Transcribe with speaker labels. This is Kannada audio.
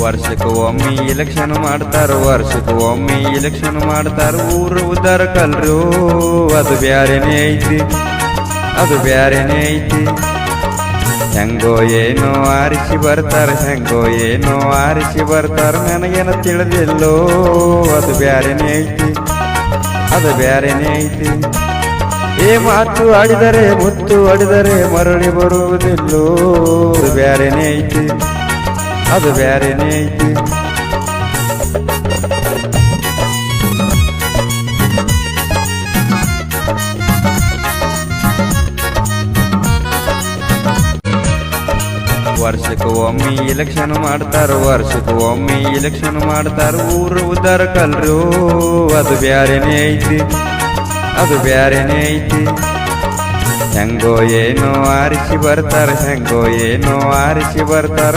Speaker 1: ವರ್ಷಕ್ಕೆ ಒಮ್ಮೆ ಇಲೆಕ್ಷನ್ ಮಾಡ್ತಾರ, ವರ್ಷಕ್ಕೆ ಒಮ್ಮೆ ಇಲೆಕ್ಷನ್ ಮಾಡ್ತಾರ. ಊರು ಉದ್ದಾರ ಕಲ್ರು ಅದು ಬ್ಯಾರೆನೇ ಐತಿ, ಅದು ಬ್ಯಾರೆನೇ ಐತಿ. ಹೆಂಗೋ ಏನೋ ಆರಿಸಿ ಬರ್ತಾರ, ಹೆಂಗೋ ಏನೋ ಆರಿಸಿ ಬರ್ತಾರ. ನನಗೇನ ತಿಳಿದಿಲ್ಲೋ ಅದು ಬ್ಯಾರೆನೇ ಐತಿ, ಅದು ಬ್ಯಾರೆನೇ ಐತಿ. ಮಾತು ಆಡಿದರೆ ಮುತ್ತು ಆಡಿದರೆ ಮರಳಿ ಬರುವುದಿಲ್ಲೋ ಅದು ಬ್ಯಾರೆನೇ ಐತಿ, ಅದು ಬ್ಯಾರೆನೇ ಐತಿ. ವರ್ಷಕ್ಕೆ ಒಮ್ಮೆ ಇಲೆಕ್ಷನ್ ಮಾಡ್ತಾರ, ವರ್ಷಕ್ಕೆ ಒಮ್ಮೆ ಇಲೆಕ್ಷನ್ ಮಾಡ್ತಾರ. ಊರು ಉದ್ದಾರ ಕಲ್ರು ಅದು ಬ್ಯಾರೆನೇ ಐತಿ, ಅದು ಬ್ಯಾರೆನೇ ಐತಿ. ಹೆಂಗೋ ಏನೋ ಆರಿಸಿ ಬರ್ತಾರ, ಹೆಂಗೋ ಏನೋ ಆರಿಸಿ ಬರ್ತಾರ.